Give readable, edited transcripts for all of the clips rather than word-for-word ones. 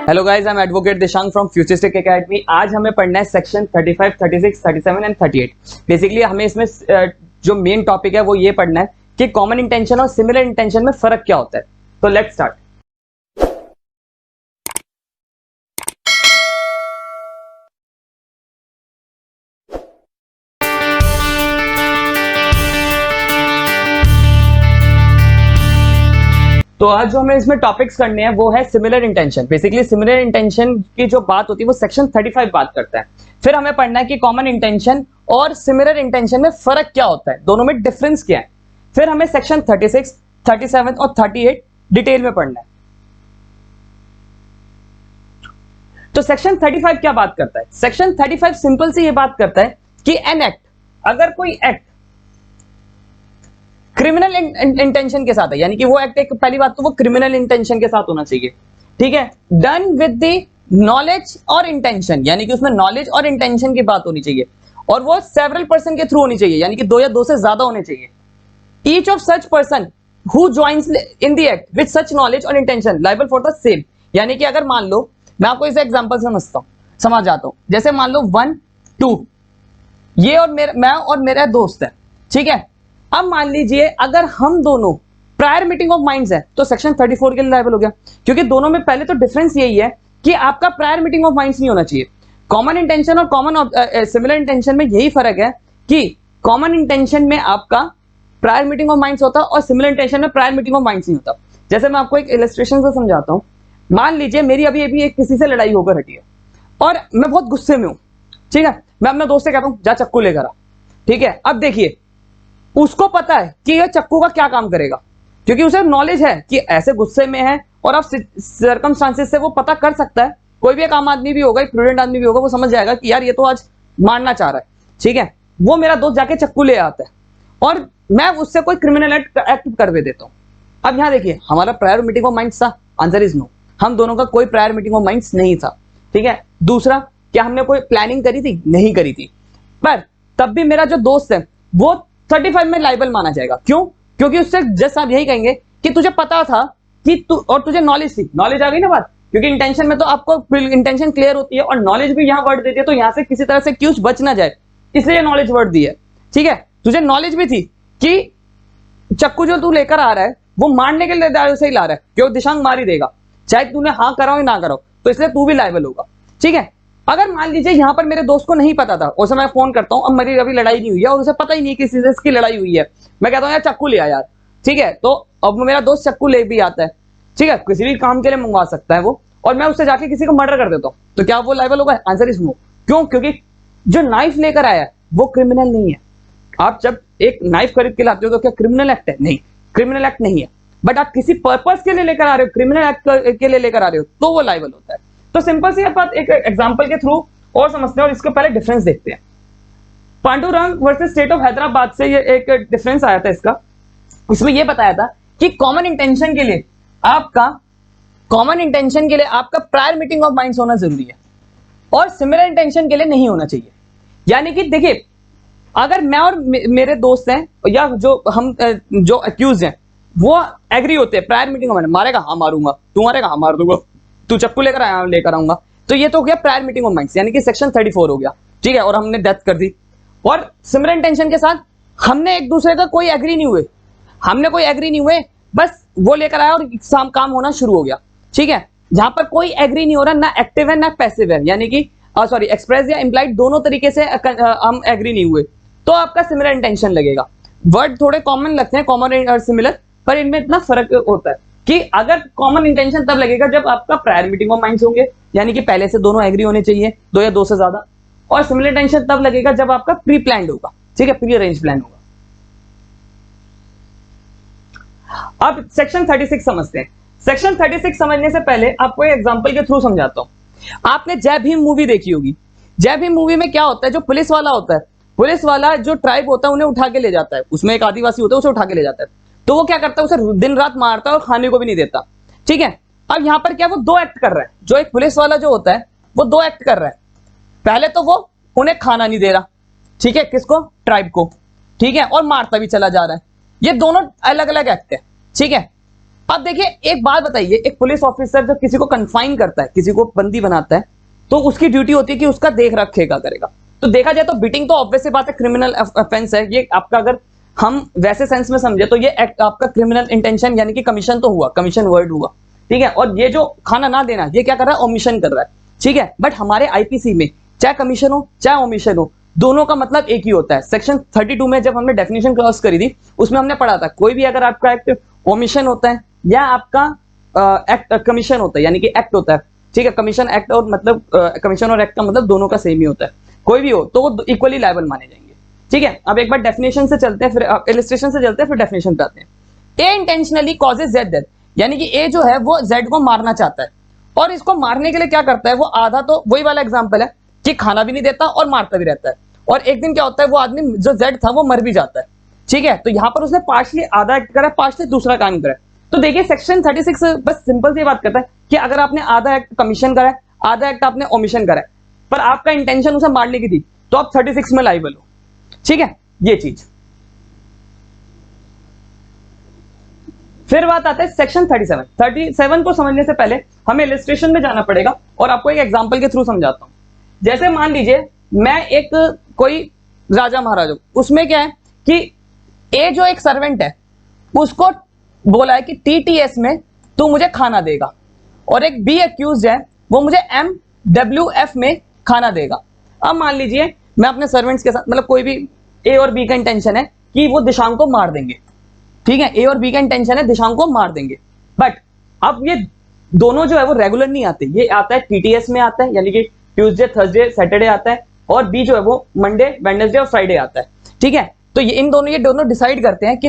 Hello guys, I am advocate Dishang from futuristic academy. आज हमें पढ़ना है सेक्शन 35, 36, 37 एंड 38। बेसिकली हमें इसमें जो मेन टॉपिक है वो ये पढ़ना है कि कॉमन इंटेंशन और सिमिलर इंटेंशन में फर्क क्या होता है। तो लेट्स स्टार्ट। तो आज जो हमें इसमें टॉपिक्स करने हैं वो है similar intention. Basically similar intention की जो बात होती है वो सेक्शन 35 बात करता है। फिर हमें पढ़ना है कि कॉमन इंटेंशन और सिमिलर इंटेंशन में फर्क क्या होता है, दोनों में डिफरेंस क्या है। फिर हमें सेक्शन 36, 37 और 38 डिटेल में पढ़ना है। तो सेक्शन 35 क्या बात करता है? सेक्शन 35 सिंपल से ये बात करता है कि एन एक्ट, अगर कोई एक्ट क्रिमिनल इंटेंशन के साथ है, यानी कि वो एक्ट, एक पहली बात तो वो क्रिमिनल इंटेंशन के साथ होना चाहिए, ठीक है। डन विद द नॉलेज और इंटेंशन, यानी कि उसमें नॉलेज और इंटेंशन की बात होनी चाहिए, और वो सेवरल पर्सन के थ्रू होनी चाहिए, यानी कि दो या दो से ज्यादा होने चाहिए। Each of such person who joins in the act with such knowledge और intention liable for the same. यानी कि अगर मान लो, मैं आपको इसे एग्जांपल समझ जाता हूं। जैसे मान लो 1, 2 ये और मैं और मेरा दोस्त है, ठीक है। अब मान लीजिए अगर हम दोनों प्रायर मीटिंग ऑफ माइंड्स है तो सेक्शन 34 के लिए लायबल हो गया, क्योंकि दोनों में पहले तो डिफरेंस यही है कि आपका प्रायर मीटिंग ऑफ माइंड्स नहीं होना चाहिए। कॉमन इंटेंशन और कॉमन सिमिलर इंटेंशन में यही फर्क है कि कॉमन इंटेंशन में आपका प्रायर मीटिंग ऑफ माइंड्स होता है और सिमिलर इंटेंशन में प्रायर मीटिंग ऑफ माइंड्स नहीं होता। जैसे मैं आपको एक इलस्ट्रेशन से समझाता हूं। मान लीजिए मेरी अभी अभी एक किसी से लड़ाई होकर हटी है और मैं बहुत गुस्से में हूं, ठीक है। मैं अपने दोस्त से कहता हूं जा चक्कू लेकर आ, ठीक है। अब देखिए उसको पता है कि यह चक्कू का क्या काम करेगा, क्योंकि उसे नॉलेज है कि ऐसे गुस्से में है और अब सर्कमस्टांसेस से वो पता कर सकता है। कोई भी एक आम आदमी भी होगा, एक प्रूडेंट आदमी भी होगा, वो समझ जाएगा कि यार ये तो आज मारना चाह रहा है, ठीक है। वो मेरा दोस्त जाके चक्कू ले आता है और मैं उससे कोई क्रिमिनल एक्ट कर देता हूं। अब यहां देखिए हमारा प्रायर मीटिंग ऑफ माइंड्स था, आंसर इज नो। हम दोनों का कोई प्रायर मीटिंग ऑफ माइंड्स नहीं था, ठीक है। दूसरा, क्या हमने कोई प्लानिंग करी थी? नहीं करी थी, पर तब भी मेरा जो दोस्त है वो 35 में लायबल माना जाएगा। क्यों? क्योंकि उससे जस्ट आप यही कहेंगे कि तुझे पता था कि और तुझे नॉलेज थी। नॉलेज आ गई ना बात, क्योंकि इंटेंशन में तो आपको इंटेंशन क्लियर होती है और नॉलेज भी यहाँ वर्ड देती है, तो यहां से किसी तरह से क्यूज बच ना जाए, इसलिए नॉलेज वर्ड दी है, ठीक है। तुझे नॉलेज भी थी कि चक्कू जो तू लेकर आ रहा है वो मारने के लिए से ही ला रहा है, क्योंकि दिशांग मार ही देगा, चाहे तूने हाँ कराओ या ना कराओ, तो इसलिए तू भी लायबल होगा, ठीक है। अगर मान लीजिए यहां पर मेरे दोस्त को नहीं पता था, उसे मैं फोन करता हूं, अब मेरी अभी लड़ाई नहीं हुई है और उसे पता ही नहीं किसी से इसकी लड़ाई हुई है, मैं कहता हूं यार चक्कू ले आ यार, ठीक है। तो अब मेरा दोस्त चक्कू ले भी आता है, ठीक है, किसी भी काम के लिए मंगवा सकता है वो, और मैं उससे जाके किसी को मर्डर कर देता हूं, तो क्या वो लायबल होगा? Answer is no. क्यों? क्योंकि जो नाइफ लेकर आया है वो क्रिमिनल नहीं है। आप जब एक नाइफ खरीद के लाते हो तो क्या क्रिमिनल एक्ट है? नहीं, क्रिमिनल एक्ट नहीं है। बट आप किसी पर्पस के लिए लेकर आ रहे हो, क्रिमिनल एक्ट के लिए लेकर आ रहे हो, तो वो लायबल होता है। तो सिंपल सी बात एक एग्जांपल के थ्रू और समझते हैं और इसके पहले डिफरेंस देखते हैं। Pandurang versus state of Hyderabad से ये एक डिफरेंस आया था इसका। इसमें ये बताया था कि कॉमन इंटेंशन के लिए आपका प्रायर मीटिंग ऑफ माइंड्स होना जरूरी है और सिमिलर इंटेंशन के लिए नहीं होना चाहिए। यानी कि देखिए, अगर मैं और मेरे दोस्त हैं या जो अक्यूज हैं वो एग्री होते हैं प्रायर मीटिंग में, मारेगा हाँ मारूंगा, तू मारेगा हाँ मार दूंगा, तू चक्कू लेकर आऊंगा, तो ये तो हो गया प्रायर मीटिंग ऑफ माइंड्स, यानी कि सेक्शन 34 हो गया, ठीक है। और हमने डेथ कर दी। और सिमिलर इंटेंशन के साथ हमने एक दूसरे का कोई एग्री नहीं हुए, बस वो लेकर आया और काम होना शुरू हो गया, ठीक है। जहां पर कोई एग्री नहीं हो रहा, ना एक्टिव है ना पैसिव है, यानी कि सॉरी एक्सप्रेस या इंप्लाइड दोनों तरीके से हम एग्री नहीं हुए, तो आपका सिमिलर इंटेंशन लगेगा। वर्ड थोड़े कॉमन लगते हैं, कॉमन और सिमिलर, पर इनमें इतना फर्क होता है कि अगर कॉमन इंटेंशन तब लगेगा जब आपका प्रायर मीटिंग ऑफ माइंड्स होंगे, यानी कि पहले से दोनों एग्री होने चाहिए, दो या दो से ज्यादा। और सिमिलर इंटेंशन तब लगेगा जब आपका प्री प्लान्ड होगा, ठीक है, प्री अरेंज प्लान होगा। अब सेक्शन 36 समझते हैं। सेक्शन 36 समझने से पहले आपको एक एग्जांपल के थ्रू समझाता हूं। आपने जय भीम मूवी देखी होगी। जय भीम मूवी में क्या होता है, जो पुलिस वाला होता है, पुलिस वाला जो ट्राइब होता है उन्हें उठा के ले जाता है, उसमें एक आदिवासी होता है उसे उठा के ले जाता है, तो वो क्या करता है, उसे दिन रात मारता है और खाने को भी नहीं देता, ठीक है। अब यहां पर क्या वो दो एक्ट कर रहा है, जो एक पुलिस वाला जो होता है वो दो एक्ट कर रहा है। पहले तो वो उन्हें खाना नहीं दे रहा, ठीक है, किसको? ट्राइब को, ठीक है, और मारता भी चला जा रहा है। ये दोनों अलग अलग एक्ट है, ठीक है। अब देखिए एक बात बताइए, एक पुलिस ऑफिसर जब किसी को कन्फाइन करता है, किसी को बंदी बनाता है, तो उसकी ड्यूटी होती है कि उसका देख रखेगा करेगा। तो देखा जाए तो बीटिंग तो ऑब्वियस सी बात है क्रिमिनल ऑफेंस है ये आपका, अगर हम वैसे सेंस में समझे तो ये एक्ट आपका क्रिमिनल इंटेंशन यानी कि कमीशन तो हुआ, कमीशन वर्ड हुआ, ठीक है। और ये जो खाना ना देना ये क्या कर रहा है, ओमिशन कर रहा है, ठीक है। बट हमारे आईपीसी में चाहे कमीशन हो चाहे ओमिशन हो, दोनों का मतलब एक ही होता है। सेक्शन 32 में जब हमने डेफिनेशन क्लॉज करी थी उसमें हमने पढ़ा था कोई भी अगर आपका एक्ट ओमिशन होता है या आपका एक्ट कमीशन होता है यानी कि एक्ट होता है, ठीक है। कमीशन एक्ट और मतलब कमीशन और एक्ट का मतलब दोनों का सेम ही होता है, कोई भी हो तो वो इक्वली लायबल माने जाएंगे, ठीक है। अब एक बार डेफिनेशन से चलते हैं, फिर इलस्ट्रेशन से चलते हैं, फिर डेफिनेशन पे आते हैं। ए इंटेंशनली कॉजेज जेड डेथ, यानी कि ए जो है वो जेड को मारना चाहता है, और इसको मारने के लिए क्या करता है वो आधा, तो वही वाला एग्जांपल है कि खाना भी नहीं देता और मारता भी रहता है, और एक दिन क्या होता है वो आदमी जो जेड था वो मर भी जाता है, ठीक है। तो यहां पर उसने पार्शली आधा एक्ट करा, पार्शली दूसरा काम करा। तो देखिए सेक्शन 36 बस सिंपल सी बात करता है कि अगर आपने आधा एक्ट कमीशन करा है, आधा एक्ट आपने ओमिशन करा है, पर आपका इंटेंशन उसे मारने की थी, तो आप 36 में लाइबल हो, ठीक है। ये चीज फिर बात आता है सेक्शन 37 को समझने से पहले हमें इलस्ट्रेशन में जाना पड़ेगा, और आपको एक एग्जांपल के थ्रू समझाता हूं। जैसे मान लीजिए मैं एक कोई राजा महाराजा, उसमें क्या है कि ए जो एक सर्वेंट है उसको बोला है कि टीटीएस में तू मुझे खाना देगा, और एक बी एक्यूज है वो मुझे MWF में खाना देगा। अब मान लीजिए मैं अपने सर्वेंट्स के साथ, मतलब कोई भी ए और बी का इंटेंशन है कि वो दिशांक को मार देंगे, ठीक है। ए और बी का इंटेंशन है दिशांक को मार देंगे, बट अब ये दोनों जो है वो रेगुलर नहीं आते, ये आता है टीटीएस में आता है यानी कि ट्यूसडे थर्सडे सैटरडे आता है, और बी जो है वो मंडे वेडनेसडे और फ्राइडे आता है, ठीक है। तो ये दोनों डिसाइड करते हैं कि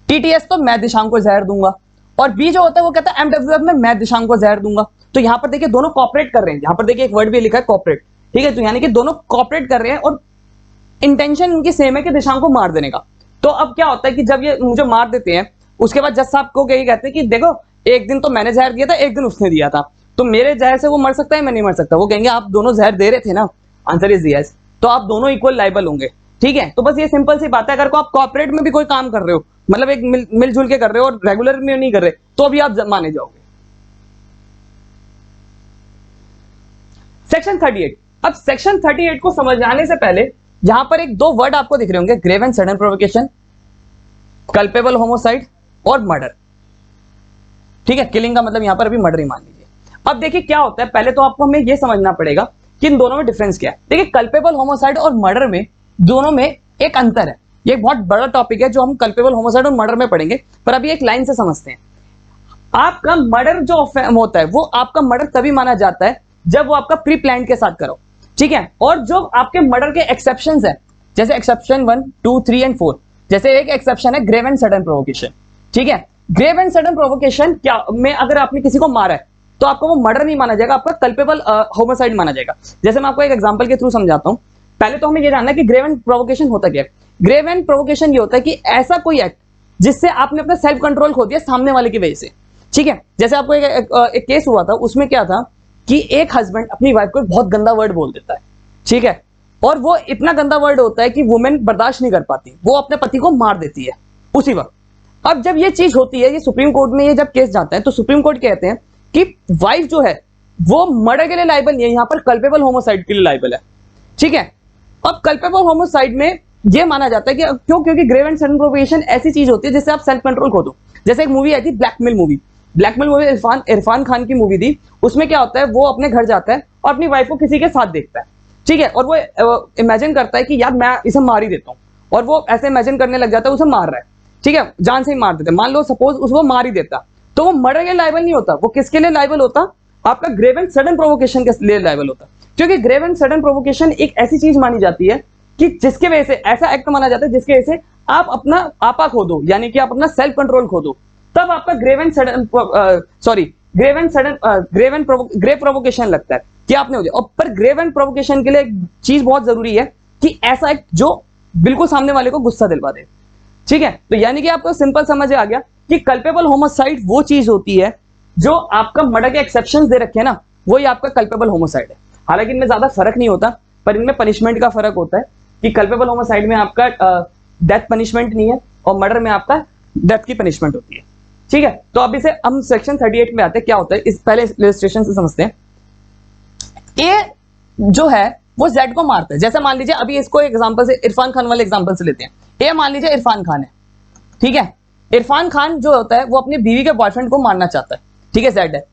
टीटीएस तो मैं दिशांक को जहर दूंगा, और बी जो होता है वो कहता है MWF में मैं दिशांक को जहर दूंगा। तो यहां पर देखिए दोनों कॉपरेट कर रहे हैं, यहां पर देखिए एक वर्ड भी लिखा है कॉपरेट, ठीक है। तो यानी कि दोनों कॉपरेट कर रहे हैं और इंटेंशन उनकी सेम है कि दिशांक को मार देने का। तो अब क्या होता है कि जब ये मुझे मार देते हैं, उसके बाद जज साहब को यही कहते हैं कि देखो एक दिन तो मैंने जहर दिया था, एक दिन उसने दिया था, तो मेरे जहर से वो मर सकता है, मैं नहीं मर सकता। वो कहेंगे आप दोनों जहर दे रहे थे ना, आंसर इज यस, तो आप दोनों इक्वल लायबल होंगे, ठीक है। तो बस ये सिंपल सी बात है, अगर को आप कॉर्पोरेट में भी कोई काम कर रहे हो, मतलब एक मिलजुल के कर रहे हो और रेगुलर में नहीं कर रहे, तो भी आप माने जाओगे। सेक्शन 38, अब सेक्शन 38 को समझाने से पहले यहां पर एक दो वर्ड आपको दिख रहे होंगे, grave and sudden provocation, culpable homicide और मर्डर, ठीक है। किलिंग का मतलब यहां पर अभी मर्डर ही मान लीजिए। अब देखिए क्या होता है, पहले तो आपको हमें यह समझना पड़ेगा कि इन दोनों में डिफरेंस क्या है। देखिए कल्पेबल होमोसाइड और मर्डर में दोनों में एक अंतर है, ये एक बहुत बड़ा टॉपिक है जो हम कल्पेबल होमोसाइड और मर्डर में पढ़ेंगे, पर अभी एक लाइन से समझते हैं। आपका मर्डर जो होता है वो आपका मर्डर तभी माना जाता है जब वो आपका प्री प्लान के साथ करो, ठीक है। और जो आपके मर्डर के एक्सेप्शंस है, जैसे एक्सेप्शन 1, 2, 3 एंड 4, जैसे एक एक्सेप्शन है ग्रेव एंड सडन प्रोवोकेशन, ठीक है। ग्रेव एंड सडन प्रोवोकेशन क्या में अगर आपने किसी को मारा है तो आपको वो मर्डर नहीं माना जाएगा, आपका कल्पेबल होमोसाइड माना जाएगा। जैसे मैं आपको एक एग्जांपल के थ्रू समझाता हूं। पहले तो हमें ये जानना है कि ग्रेव एंड प्रोवोकेशन होता क्या है। ग्रेव एंड प्रोवोकेशन ये होता है कि ऐसा कोई एक्ट जिससे आपने अपना सेल्फ कंट्रोल खो दिया सामने वाले की वजह से, ठीक है। जैसे आपको एक केस हुआ था, उसमें क्या था कि एक हस्बैंड अपनी वाइफ को बहुत गंदा वर्ड बोल देता है, ठीक है, और वो इतना गंदा वर्ड होता है कि वुमेन बर्दाश्त नहीं कर पाती, वो अपने पति को मार देती है उसी वक्त। अब जब ये चीज होती है, ये सुप्रीम कोर्ट में ये जब केस जाता है तो सुप्रीम कोर्ट कहते हैं कि वाइफ जो है वो मर्डर के लिए लायबल नहीं है, यहां पर कल्पेबल होमोसाइड के लिए लायबल है, ठीक है। अब कल्पेबल होमोसाइड में ये माना जाता है कि क्यों, क्योंकि ग्रेव एंड सडन प्रोवोकेशन ऐसी चीज होती है जिससे आप सेल्फ कंट्रोल खो दो। जैसे एक मूवी आई थी blackmail movie, blackmail movie Irfan Khan की मूवी थी। उसमें क्या होता है, वो अपने घर जाता है और अपनी वाइफ को किसी के साथ देखता है, ठीक है, और वो इमेजिन करता है कि यार मैं इसे मार ही देता हूँ, और वो ऐसे इमेजिन करने लग जाता है उसे मार रहा है, ठीक है, जान से ही मार देता है। मान लो सपोज उसको मार ही देता, तो वो मर्डर के लायबल नहीं होता, वो किसके लिए लायबल होता, आपका ग्रेव एंड सडन प्रोवोकेशन के लिए लायबल होता। क्योंकि ग्रेव एंड सडन प्रोवोकेशन एक ऐसी चीज मानी जाती है कि जिसके वजह से, ऐसा एक्ट माना जाता है जिसके वजह से आप अपना आपा खो दो, यानी कि आप अपना सेल्फ कंट्रोल खो दो, तब आपका ग्रेव प्रोवोकेशन लगता है कि आपने हो जाए। और पर ग्रेव एंड प्रोवोकेशन के लिए एक चीज बहुत जरूरी है कि ऐसा एक्ट जो बिल्कुल सामने वाले को गुस्सा दिलवा दे, ठीक है। तो यानी कि आपको सिंपल समझ आ गया कि कल्पेबल होमोसाइड वो चीज होती है जो आपका मर्डर के एक्सेप्शंस दे रखे हैं ना, वही आपका कल्पेबल होमोसाइड है। हालांकि इनमें ज्यादा फर्क नहीं होता, पर इनमें पनिशमेंट का फर्क होता है कि कल्पेबल होमोसाइड में आपका डेथ पनिशमेंट नहीं है और मर्डर में आपका डेथ की पनिशमेंट होती है। ठीक है, तो अब इसे हम सेक्शन 38 में आते हैं, क्या होता है इस पहले इलस्ट्रेशन से समझते हैं। ए जो है वो जेड को मारता है, जैसे मान लीजिए अभी इसको एग्जांपल से इरफान खान वाले एग्जांपल से लेते हैं। ए मान लीजिए इरफान खान है, ठीक है, इरफान खान जो होता है वो अपनी बीवी के बॉयफ्रेंड को मारना चाहता है, ठीक है, जेड है,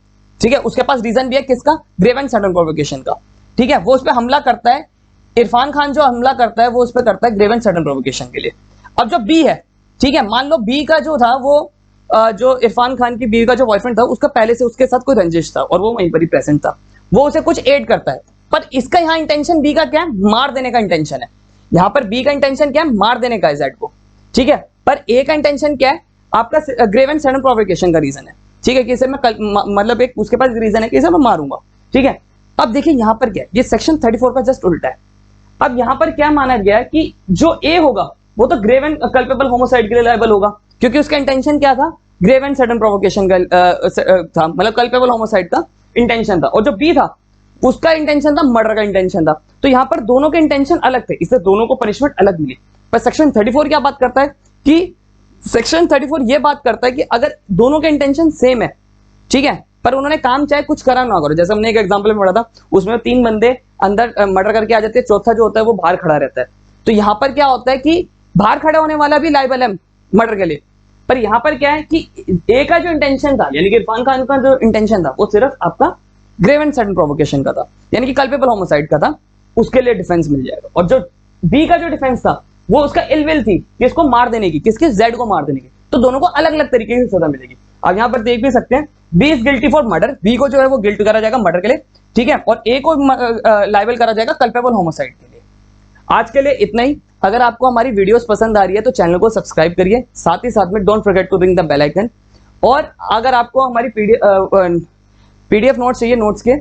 ठीक है, उसके पास रीजन भी है किसका, ग्रेव एंड सडन प्रोवोकेशन का, ठीक है, वो उस पर हमला करता है, इरफान खान जो हमला करता है वो उस पर करता है ग्रेव एंड सडन प्रोवोकेशन के लिए। अब जो बी है, ठीक है, मान लो बी का जो था वो जो इरफान खान की बीवी का जो बॉयफ्रेंड था उसका पहले से उसके साथ कोई रंजिश था और वो वहीं पर ही प्रेजेंट था, वो उसे कुछ एड करता है, पर इसका यहाँ इंटेंशन बी का क्या है, मार देने का इंटेंशन है। यहाँ पर बी का इंटेंशन क्या है, मार देने का है जेड को, ठीक है, पर ए का इंटेंशन क्या है, आपका ग्रेव एंड सडन प्रोवोकेशन का रीजन है, ठीक है, कि इसे मैं मतलब एक उसके पास रीजन है कि इसे मैं मारूंगा, ठीक है। अब देखिए यहाँ पर क्या है, ये सेक्शन 34 का जस्ट उल्टा है। अब यहाँ पर क्या माना गया है कि जो ए होगा वो तो ग्रेव एंड कल्पेबल होमोसाइड के लिए लायबल होगा, क्योंकि उसका इंटेंशन क्या था, ग्रेव एंड सडन प्रोवोकेशन का था, मतलब कल्पेबल होमोसाइड का इंटेंशन था, और जो बी था उसका इंटेंशन था मर्डर का इंटेंशन था। तो यहाँ पर दोनों के इंटेंशन अलग थे, इससे दोनों को पनिशमेंट अलग मिली। पर सेक्शन 34 क्या बात करता है कि सेक्शन 34 ये बात करता है कि अगर दोनों के इंटेंशन सेम है, ठीक है, पर उन्होंने काम चाहे कुछ करा ना करो, जैसे हमने एक एग्जांपल में पढ़ा था, उसमें 3 बंदे अंदर मर्डर करके आ जाते हैं, चौथा जो होता है वो बाहर खड़ा रहता है। तो यहाँ पर क्या होता है कि बाहर खड़े होने वाला भी लायबल है मर्डर के लिए, पर यहाँ पर क्या है कि ए का जो इंटेंशन था, यानी कि इरफान खान का जो इंटेंशन था वो सिर्फ आपका ग्रेव एंड सडन प्रोवोकेशन का था, यानी कि कल्पेबल होमोसाइड का था, उसके लिए डिफेंस मिल जाएगा। और जो बी का जो डिफेंस था वो उसका इलविल थी, किसको मार देने की, किसके, जेड को मार देने की, तो दोनों को अलग अलग तरीके की सजा मिलेगी। आप यहाँ पर देख भी सकते हैं, B is guilty for murder, B को जो है वो गिल्ट करा जाएगा मर्डर के लिए, ठीक है, और ए को लायबल करा जाएगा कल्पेबल होमोसाइड के लिए। आज के लिए इतना ही। अगर आपको हमारी वीडियोस पसंद आ रही है तो चैनल को सब्सक्राइब करिए, साथ ही साथ में don't forget to ring the bell icon. और अगर आपको हमारी पीडीएफ नोट्स चाहिए नोट्स के,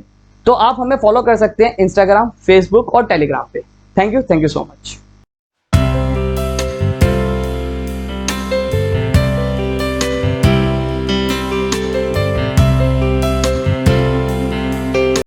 तो आप हमें फॉलो कर सकते हैं इंस्टाग्राम, फेसबुक और टेलीग्राम पे। Thank you so much.